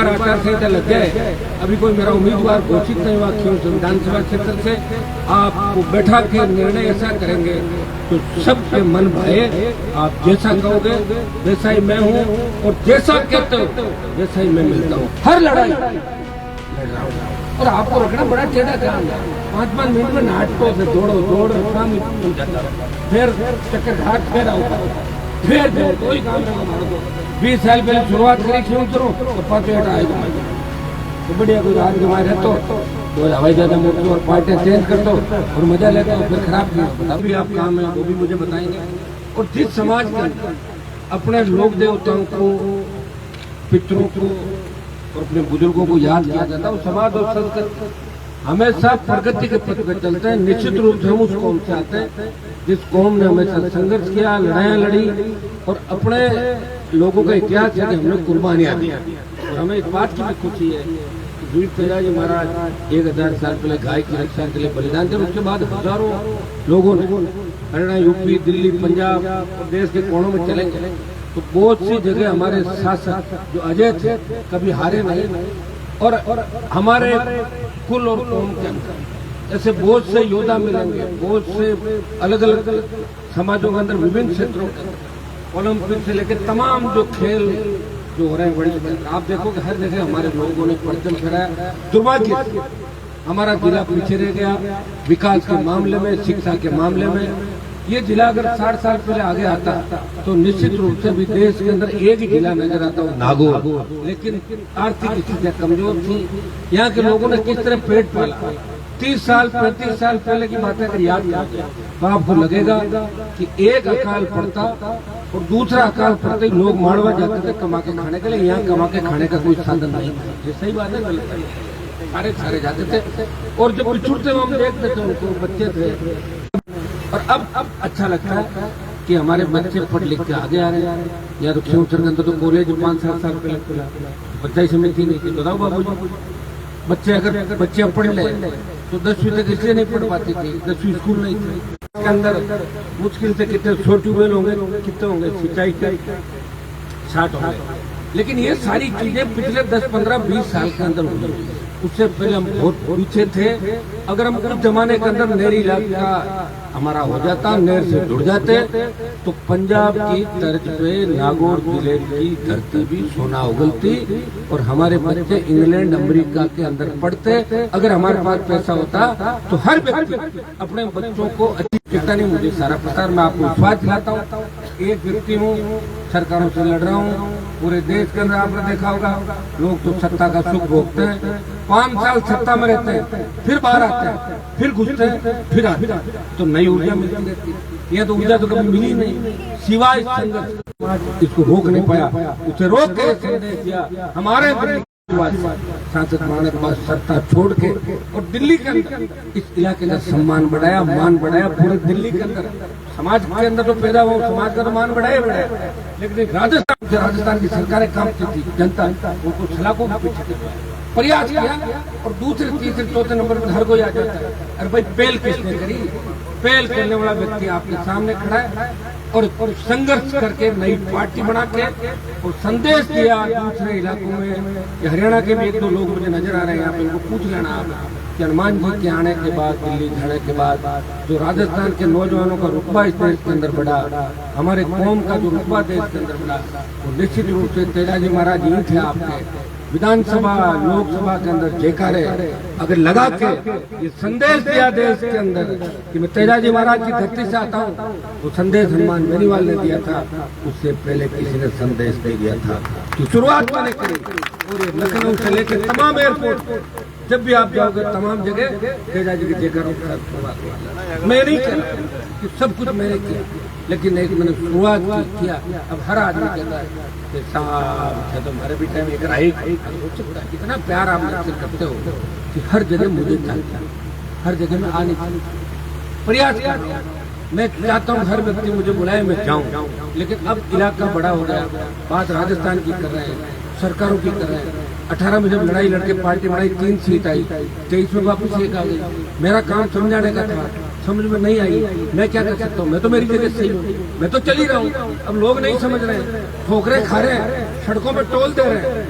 बार आचार संहिता लग जाए, अभी कोई मेरा उम्मीदवार घोषित नहीं हुआ क्यों विधानसभा क्षेत्र से, आपको बैठा के निर्णय ऐसा करेंगे तो सबके मन भाए, आप जैसा कहोगे वैसा ही मैं हूँ, और जैसा कहते हो वैसा ही मैं मिलता हूँ। हर लड़ाई लड़ रहा हूँ, और आपको रखना बड़ा टेढ़ा काम है। 5-5 मिनट में नाटकों से दौड़ काम ही जाता है, फिर चक्कर घाट, फिर आओ, फिर कोई काम नहीं हमारे को। 20 साल पहले शुरुआत करी क्यों करो, और 5 मिनट आएगा तो बढ़िया कोई रात घुमाए रहते तो हवाई जहाज मोड़ और पार्टी चेंज कर दो और मजा लेते हो, फिर खराब नहीं। अभी आप काम है वो भी मुझे बताएंगे। और जिस समाज के अंदर अपने लोक देवताओं को, पितरों को और अपने बुजुर्गों को याद किया जाता है, वो समाज और संस्कृति हमेशा प्रगति के पथ पर चलते हैं। निश्चित रूप से हम उस कौम से आते हैं जिस कौम ने हमेशा संघर्ष किया, लड़ाइयाँ लड़ी, और अपने लोगों का इतिहास है कि हमने कुर्बानियाँ दी। और हमें इस बात की भी खुशी है कि वीर तेजाजी महाराज 1000 साल पहले गाय की रक्षा के लिए बलिदान थे, उसके बाद हजारों लोगों ने हरियाणा, यूपी, दिल्ली, पंजाब और देश के कोनों में चलेंगे तो बहुत सी जगह हमारे शासक जो अजय थे कभी हारे नहीं, और हमारे कुल और कौम के अंदर ऐसे बहुत से योद्धा मिलेंगे, बहुत से अलग अलग समाजों के अंदर, विभिन्न क्षेत्रों के अंदर, ओलंपिक से लेकर तमाम जो खेल जो हो रहे हैं बड़ी, आप देखो कि हर जगह हमारे लोगों ने परचम फहराया। दुर्भाग्य हमारा जिला पीछे रह गया विकास के मामले में, शिक्षा के मामले में। ये जिला अगर 60 साल पहले आगे आता तो निश्चित रूप से भी देश के अंदर एक ही जिला नजर आता है, नागौर। लेकिन आर्थिक स्थितियां कमजोर थी, यहाँ के लोगों ने किस तरह पेट पाला। 30 साल 35 साल पहले की बातें अगर याद किया तो आपको लगेगा कि एक अकाल पड़ता और दूसरा अकाल पड़ते ही लोग माड़वा जाते थे कमा के खाने के लिए। यहाँ कमा के खाने का कोई साधन नहीं था। ये सही बात है, गलत है? सारे जाते थे, और जब पिछुड़ते हुए हम देखते थे उनको, बच्चे थे। और अब अच्छा लगता है कि हमारे बच्चे पढ़ लिख के आगे आ रहे हैं। या तो क्यों तो कॉलेज 5-7 साल पहले खुला, बच्चा ही समय थी नहीं थी। बताओ बाबू, बच्चे अगर बच्चे पढ़ ले तो 10वीं तक इसलिए नहीं पढ़ पाती थी, 10वीं स्कूल नहीं थी। इसके अंदर मुश्किल से कितने 100 ट्यूबवेल होंगे, कितने होंगे सिंचाई के 60 होंगे। लेकिन ये सारी चीजें पिछले 10, 15, 20 साल के अंदर हुई। उससे पहले हम बहुत पीछे थे। अगर हम उस जमाने के अंदर नहरी इलाका हमारा हो जाता, नहर से जुड़ जाते, तो पंजाब की तर्ज पे नागौर जिले की धरती भी सोना उगलती और हमारे बच्चे इंग्लैंड, अमेरिका के अंदर पढ़ते। अगर हमारे पास पैसा होता तो हर व्यक्ति अपने बच्चों को अच्छी शिक्षा, नहीं मुझे सारा प्रसार, मैं आपको विश्वास दिलाता हूँ। एक व्यक्ति हूँ, सरकारों से लड़ रहा हूँ। पूरे देश के अंदर आपने देखा होगा लोग तो सत्ता का सुख भोगते हैं, 5 साल सत्ता में रहते हैं, फिर बाहर आते हैं, फिर घुसते हैं, फिर आते हैं, तो नई ऊर्जा मिलती रहती है। यह तो ऊर्जा तो कभी मिली नहीं सिवाय संघर्ष। इसको रोक नहीं पाया, उसे रोक के संदेश दिया हमारे सांसद माने के पास सत्ता छोड़ के, और दिल्ली के अंदर इस इलाके का सम्मान बढ़ाया, मान बढ़ाया। पूरे दिल्ली के अंदर समाज के अंदर तो पैदा हुआ, समाज का तो मान बढ़ाया। लेकिन राजस्थान की सरकारें काम की थी, जनता उनको सलाखों के पीछे प्रयास किया, और दूसरे, तीसरे, चौथे नंबर पर हर कोई आ जाता है। अरे भाई, पहल किसने करी? पहल करने वाला व्यक्ति आपके सामने खड़ा है, और संघर्ष करके नई पार्टी बना के और संदेश दिया दूसरे इलाकों में। हरियाणा के भी 1-2 लोग मुझे नजर आ रहे हैं, यहाँ पे इनको पूछ लेना आप कि हनुमान जी के आने के बाद, दिल्ली जाने के बाद जो राजस्थान के नौजवानों का रुतबा इस देश के अंदर बढ़ा, हमारे कौम का जो रुतबा देश के अंदर बढ़ा, वो निश्चित रूप से तेजाजी महाराज ही थे। आपके विधानसभा, लोकसभा के अंदर जयकारे अगर लगा के ये संदेश दिया देश के अंदर कि मैं तेजाजी महाराज की धरती से आता हूँ, वो संदेश हनुमान बेनीवाल ने दिया था। उससे पहले किसी ने संदेश नहीं दिया था कि शुरुआत मैंने करी। पूरे लखनऊ से लेकर तमाम एयरपोर्ट, जब भी आप जाओगे तमाम जगह तेजाजी की जयकारों। मैं नहीं कह रहा कि सब कुछ मैंने किया, लेकिन एक मैंने शुरुआत किया। अब हर आदमी कहता है तो हमारे भी टाइम एक राइट हो सकता है, कितना प्यार आप करते हो कि हर जगह मुझे चाहिए, हर जगह में आने चाहिए, प्रयास कर। मैं चाहता हूँ हर व्यक्ति मुझे बुलाए, मैं जाऊँ। लेकिन अब इलाका बड़ा हो गया, बात राजस्थान की कर रहे हैं, सरकारों की कर रहे हैं। 18 में जब लड़ाई लड़के पार्टी बनाई, 3 सीट आई, 23 में वापस 1 आ गई। मेरा काम समझाने का था, समझ में नहीं आई, मैं क्या कर सकता हूँ? मैं तो मेरी जगह सही हूँ, मैं तो चल ही रहा हूँ। अब लोग नहीं समझ रहे हैं, ठोकरे खा रहे हैं, सड़कों में टोल दे रहे हैं,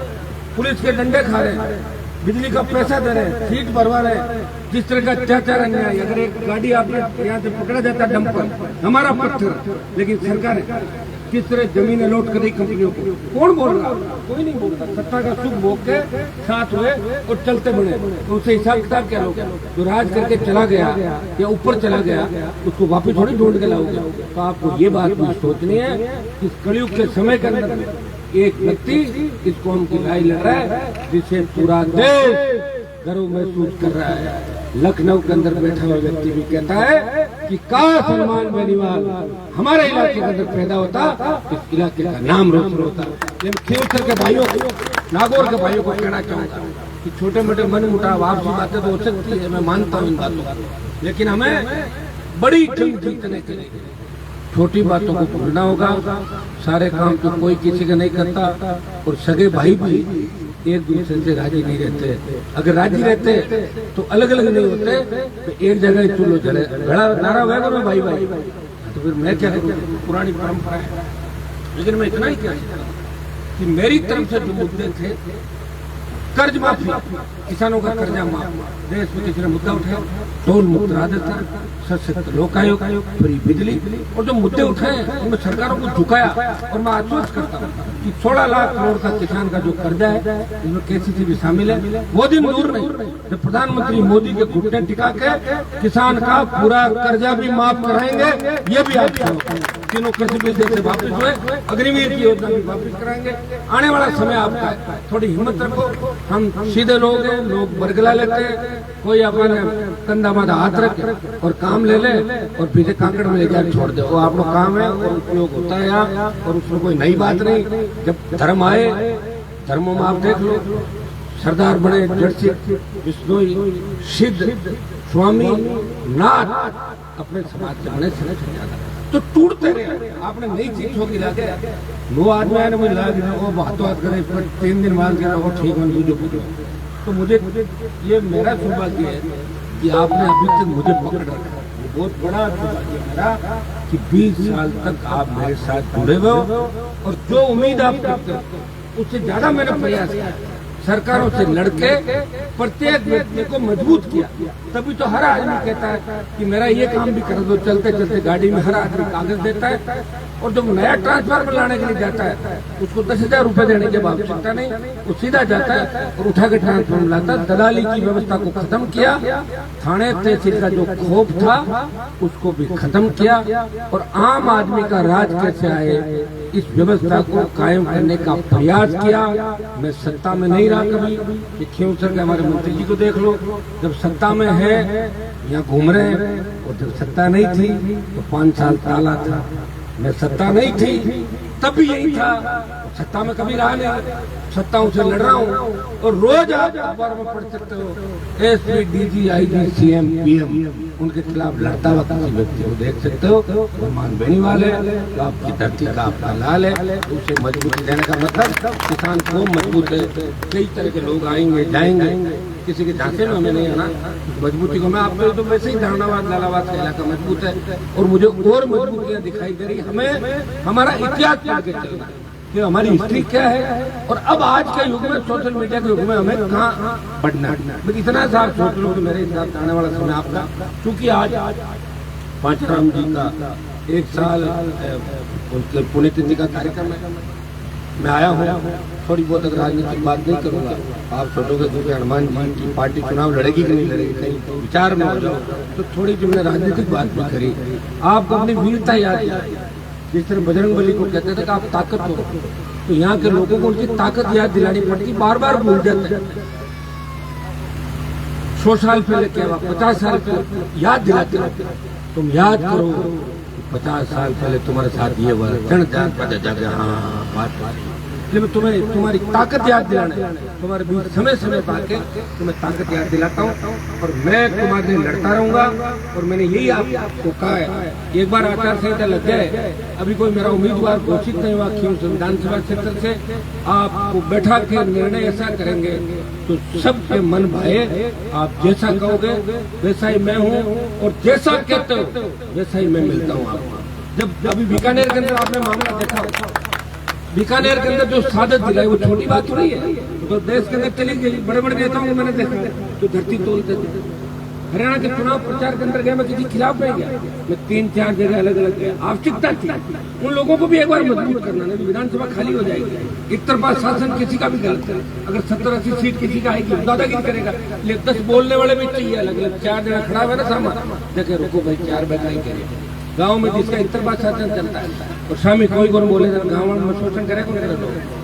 पुलिस के डंडे खा रहे हैं, बिजली का पैसा दे रहे हैं, सीट भरवा रहे हैं, जिस तरह का अत्याचार अन्याय। अगर एक गाड़ी आपने यहाँ से पकड़ा जाता डंपर, हमारा पत्थर, लेकिन सरकार किस तरह जमीनें लौट कर रही कंपनियों को, कौन बोल रहा? कोई नहीं बोल रहा। सत्ता का सुख भोग के साथ हुए और चलते बने, तो उसे हिसाब किताब क्या लोगे? जो राज करके चला गया या ऊपर चला गया, उसको वापस थोड़ी ढूंढ के लाओगे। तो आपको ये बात भी सोचनी है कि इस कलयुग के समय के अंदर एक व्यक्ति इस कौम की लड़ाई लड़ रहा है, जिसे पूरा देश गर्व महसूस कर रहा है। लखनऊ के अंदर बैठा हुआ व्यक्ति भी कहता है कि काश सलमान बेनीवाल हमारे इलाके के अंदर पैदा होता, इस इलाके का नाम रोशन होता। लेकिन खियोसर के भाइयों को, नागौर के भाइयों को कहना चाहूंगा कि छोटे मोटे मन मुटाव आपसी बातें तो हो सकती है, मैं मानता हूँ इन बातों को, लेकिन हमें बड़ी जंग जीतने के लिए छोटी बातों को भूलना होगा। सारे काम तो कोई किसी का नहीं करता, और सगे भाई भी एक दूसरे से राजी नहीं रहते। अगर राजी रहते तो अलग अलग नहीं होते, तो एक जगह चूल्हो जले घड़ा नारा होगा ना भाई भाई, तो फिर मैं क्या करूँ? पुरानी परंपरा है। लेकिन मैं इतना ही कह सकता कि मेरी तरफ से जो मुद्दे थे, कर्ज माफी, किसानों का कर्जा माफ, देश में किसी ने मुद्दा उठाया, टोल मुक्त राजस्थान, सशक्त लोकायोग, फ्री बिजली, और जो मुद्दे उठाए उनमें सरकारों को झुकाया। और मैं आश्वस्त करता हूँ कि 16 लाख करोड़ का किसान का जो कर्जा है, इसमें केसीसी भी शामिल है। वो दिन दूर नहीं जब प्रधानमंत्री मोदी के घुटने टिका के किसान का पूरा कर्जा भी माफ कराएंगे। ये भी आप तीनों कृषि बिल जैसे वापस हुए, अग्निवीर की योजना भी वापस कराएंगे। आने वाला समय आपका है, थोड़ी हिम्मत रखो। हम सीधे लोग हैं, लोग बरगला लेते हैं, कोई अपने कंधा माथा हाथ रखे और काम ले ले और पीछे कांकड़ में ले जाकर छोड़ दे। वो आप लोग काम है और उपयोग होता है यहाँ, और उसमें कोई नई बात नहीं। जब धर्म आए, धर्मों में आप देख लो, सरदार बने, जर्सी, विष्णोई, सिद्ध, स्वामी, नाथ, अपने समाज से बने समय चल जाता तो टूटते रहे। आपने नई चीजों की लाके वो आदमी आने मुझे लगा वो बातों बात करे, पर 3 दिन बाद कह रहा ठीक है मुझे पूछो। तो मुझे ये मेरा सौभाग्य है कि आपने अभी तक मुझे पकड़ रखा। बहुत बड़ा सौभाग्य मेरा कि 20 साल तक आप मेरे साथ जुड़े हुए हो, और जो उम्मीद आप करते हो उससे ज्यादा मैंने प्रयास किया, सरकारों से लड़के प्रत्येक व्यक्ति को मजबूत किया। तभी तो हर आदमी कहता है कि मेरा ये काम भी कर दो। चलते चलते गाड़ी में हर आदमी कागज देता है, और जब नया ट्रांसफार्मर लाने के लिए जाता है उसको 10,000 रुपए देने की आवश्यकता नहीं, वो सीधा जाता है और उठा के ट्रांसफार्मर लाता है। दलाली की व्यवस्था को खत्म किया, थाने तहसील का जो खौफ था उसको भी खत्म किया, और आम आदमी का राज कैसे आए इस व्यवस्था को कायम करने का प्रयास किया। मैं सत्ता में नहीं रहा कभी, खियोसर के हमारे मंत्री जी को देख लो, जब सत्ता में है यहाँ घूम रहे हैं, और जब सत्ता नहीं थी तो 5 साल ताला था। मैं सत्ता नहीं थी तब भी यही था, सत्ता में कभी रहा नहीं, सत्ताओं से लड़ रहा हूँ। और रोज आप अखबार में पढ़ सकते हो, SP, DG, IG, CM, PM, उनके खिलाफ लड़ता हुआ किसी व्यक्ति को देख सकते हो। सलमान बेनीवाल है, तो आपकी धरती का आपका लाल है, उसे मजबूती देने का मतलब किसान को मजबूत है। कई तरह के लोग आएंगे जाएंगे, किसी के झांसे में हमें नहीं आना। मजबूती को मैं आपको तो वैसे ही धरनाबाद लालाबाद का इलाका मजबूत है, और मुझे और मजबूतियाँ दिखाई दे रही। हमें हमारा इतिहास पढ़ के चलना है कि हमारी हिस्ट्री क्या है, और अब आज के युग में, सोशल मीडिया के युग में हमें कहाँ बढ़ना है। इतना सा सोच लो कि मेरे हिसाब से आने वाला समय आपका, क्योंकि आज पांचराम जी का 1 साल पुण्यतिथि का कार्यक्रम है। मैं आया हूँ, थोड़ी बहुत अगर राजनीतिक बात नहीं करूँगा, आप सोचोगे क्योंकि हनुमान जी की पार्टी चुनाव लड़ेगी कि नहीं लड़ेगी, कहीं विचार में हो जाओ, तो थोड़ी जो मैंने राजनीतिक बात भी करी। आपको अपनी वीरता याद, जिस तरह बजरंगबली को कहते थे कि आप ताकत हो, तो यहाँ के लोगों को उनकी ताकत याद दिलानी पड़ती, बार बार भूल जाते हैं। 100 साल पहले क्या हुआ, 50 साल पहले याद दिलाते रहते। तुम याद करो 50 साल पहले तुम्हारे साथ ये हुआ, जन जान हाँ बात। इसलिए मैं तुम्हें तुम्हारी ताकत याद दिलाने, तुम्हारे बीच समय समय पाके तुम्हें ताकत याद दिलाता हूँ, और मैं तुम्हारे लिए लड़ता रहूंगा। और मैंने यही आपको कहा है, एक बार आचार संहिता लग जाए, अभी कोई मेरा उम्मीदवार घोषित नहीं हुआ खियोसर विधानसभा क्षेत्र से, आपको बैठा के निर्णय ऐसा करेंगे तो सबके मन भाए। आप जैसा कहोगे वैसा ही मैं हूँ, और जैसा कहते हो वैसा ही मैं मिलता हूँ आपको। जब अभी बीकानेर के अंदर आपने मामला देखा, बीकानेर के अंदर जो सादत दिलाई वो छोटी बात थोड़ी है। तो देश के अंदर चली गई। बड़े बड़े नेताओं को मैंने देखा जो धरती तोड़ते थे। हरियाणा के चुनाव प्रचार के अंदर गया, मैं किसी खिलाफ नहीं गया, मैं 3-4 जगह अलग अलग गया। आवश्यकता थी उन लोगों को भी एक बार मजबूत करना, नहीं विधानसभा खाली हो जाएगी। एक तरफा शासन किसी का भी गलत है, अगर 70-80 सीट किसी का आएगी दादागिरी करेगा। लेकिन 10 बोलने वाले भी चाहिए अलग अलग। 4 जगह खड़ा हुआ ना सामान देखे, रुको भाई 4 बैठाई करेगा। गाँव में जिसका एक तरफा शासन चलता है और शामी कोई कौन बोले गाँव में शोषण करे कौन करे,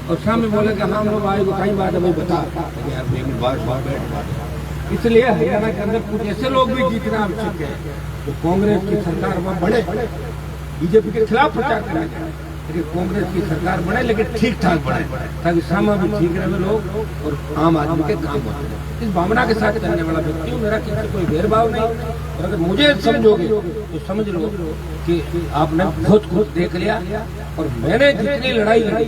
और शामी बोले कि हम लोग आए कहीं बात है भाई बता यार। इसलिए हरियाणा के अंदर कुछ ऐसे लोग भी जीतना आवश्यक है जो कांग्रेस की सरकार में बढ़े, बीजेपी के खिलाफ प्रचार करें, लेकिन कांग्रेस की सरकार बढ़े लेकिन ठीक ठाक बढ़े, ताकि सामा भी ठीक रहे लोग और आम आदमी के काम होते। इस भावना के साथ चलने वाला व्यक्ति हूँ, मेरा किसी कोई भेदभाव नहीं। और अगर मुझे समझोगे तो समझ लो कि आपने बहुत कुछ देख लिया, और मैंने जितनी लड़ाई लड़ी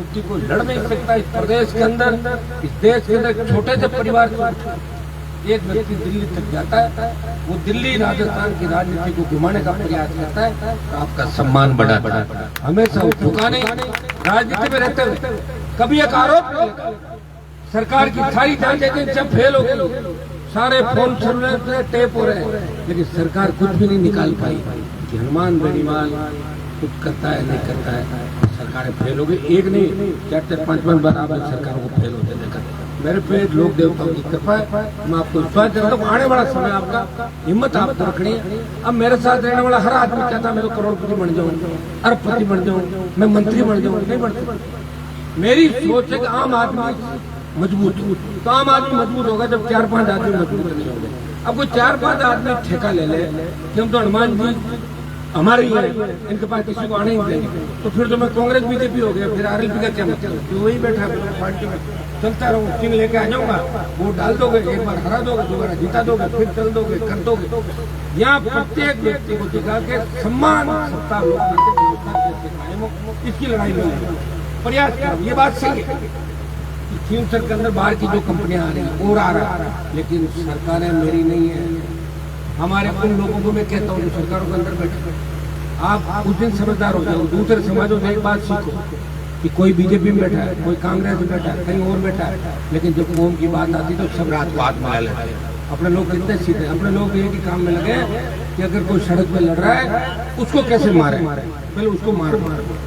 उतनी कोई लड़ नहीं सकता इस प्रदेश के अंदर, इस देश के अंदर। छोटे से परिवार से एक व्यक्ति दिल्ली तक जाता है, वो दिल्ली राजस्थान की राजनीति को घुमाने का प्रयास करता है, तो आपका सम्मान बढ़ाता है। हमेशा झुकाने राजनीति में रहते हुए कभी एक आरोप सरकार की सारी जांचें जब फेल हो गई, सारे फोन चल रहे टेप हो रहे हैं, लेकिन सरकार कुछ भी नहीं निकाल पाई कि हनुमान बेनीवाल कुछ करता है नहीं करता है। सरकारें फेल हो गई, एक नहीं 4-5 बार आप सरकारों को फेल होते देखा। मेरे पे लोक देवताओं की कृपा है, मैं आपको विश्वास देता हूँ आने वाला समय आपका हिम्मत आपको रखनी है। अब मेरे साथ रहने वाला हर आदमी चाहता मैं तो करोड़पति बन जाऊँ, अरबपति बन जाऊँ, मैं मंत्री बन जाऊँ, नहीं बन सकता। मेरी सोच है कि आम आदमी मजबूत हो, तो आम आदमी मजबूत होगा जब 4-5 आदमी मजबूत नहीं होंगे। अब कोई 4-5 आदमी ठेका ले ले कि हम तो हनुमान जी हमारे ही है, इनके पास किसी को आने ही देंगे, तो फिर तो मैं कांग्रेस बीजेपी हो गया, फिर आरएलपी का क्या मतलब? तो वही बैठा पार्टी में चलता रहूँ, सिंह लेके आ जाऊंगा, वोट डाल दोगे, एक बार हरा दोगे, दोबारा जीता दोगे, फिर चल दोगे, कर दोगे। यहाँ प्रत्येक व्यक्ति को दिखा के सम्मान सत्ता इसकी लड़ाई में प्रयास करो। ये बात सही है कि फ्यूचर के अंदर बाहर की जो कंपनियां आ रही हैं और आ रहा है, लेकिन सरकारें मेरी नहीं है। हमारे उन लोगों को मैं कहता हूँ जो सरकारों के अंदर बैठे, आप उस दिन समझदार हो जाओ। दूसरे समाजों से एक बात सीखो कि कोई बीजेपी में बैठा है, कोई कांग्रेस में बैठा है, कहीं और बैठा है, लेकिन जब कौम की बात आती तो सब रात को हाथ मिला लेते हैं। अपने लोग कितने सीधे, अपने लोग एक ही काम में लगे कि अगर कोई सड़क पे लड़ रहा है उसको कैसे मारे, पहले उसको मारो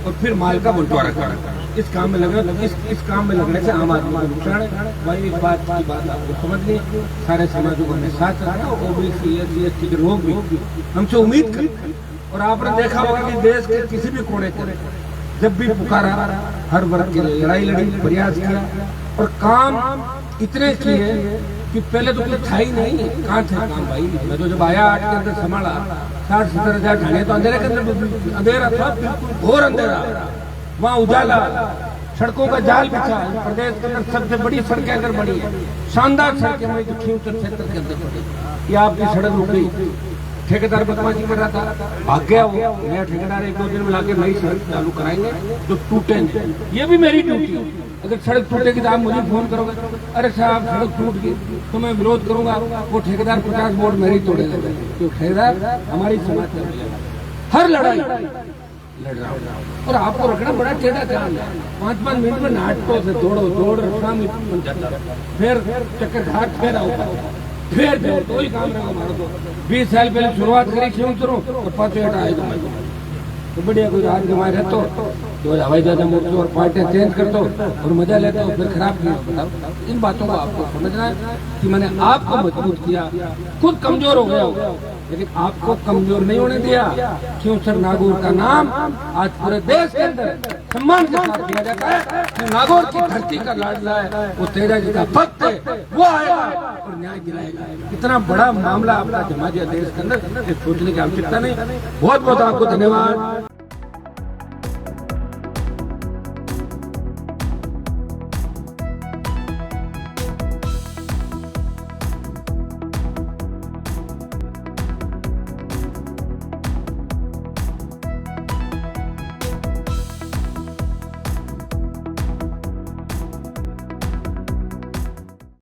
और फिर माल का बंटवारा करें। इस काम में लगे, इस काम में लगने से आम आदमी को नुकसान है। भाई इस बात की बात आपको समझ ली, सारे समाजों को अपने साथ रखना, ओबीसी SC के लोग भी हमसे उम्मीद करें। और आपने देखा होगा कि देश के किसी भी कोने को जब भी पुकारा, हर वर्ग की लड़ाई लड़ी, प्रयास किया और काम इतने किए कि पहले तो कुछ था ही नहीं। कहाँ थे काम भाई? मैं तो जब आया 8 के अंदर संभाला 60-70 हजार ढाने, तो अंधेरे के अंदर अंधेरा था, घोर अंधेरा। वहाँ उजाला, सड़कों का जाल बिछा। प्रदेश के अंदर सबसे बड़ी सड़कें अगर बड़ी है, शानदार सड़कें हमारी जो खींवसर क्षेत्र के अंदर बड़ी, ये आपकी सड़क रुक गई। ठेकेदार बदमाशी कर रहा था, भाग गया वो नया ठेकेदार, 1-2 दिन में लाके नई सड़क चालू कराएंगे जो टूटे। ये भी मेरी ड्यूटी है। अगर सड़क टूटेगी तो आप मुझे फोन करोगे, अरे साहब सड़क टूट गई, तो मैं विरोध करूंगा। वो ठेकेदार 50 वोट मेरे ही तोड़ेगा, तो ठेकेदार हमारी समाज का हर लड़ाई लड़ रहा हूँ। और आपको रखना बड़ा टेढ़ा काम है। 5-5 मिनट में नाटकों से दौड़ शाम बन जाता है, फिर चक्कर घाट, फिर आओ, फिर कोई काम रहा हमारा। तो 20 साल पहले शुरुआत करी क्यों करो और 5 आएगा तो बढ़िया कोई राज जमाए रहते हो, तो हवाई जहाज मोड़ते और पार्टियां चेंज करते हो और मजा लेते हो, फिर खराब किया। बताओ, इन बातों को आपको समझना है कि मैंने आपको मजबूत किया। खुद कमजोर हो गया होगा, लेकिन आपको कमजोर नहीं होने दिया। क्योंसर नागौर का नाम आज पूरे देश के अंदर सम्मान के साथ दिया जाता है कि नागौर की धरती का लाडला है, वो तेजा जी का भक्त है, वो आएगा और न्याय दिलाएगा। इतना बड़ा मामला आपका जमा दिया देश के अंदर, सोचने की आवश्यकता नहीं। बहुत बहुत आपको धन्यवाद।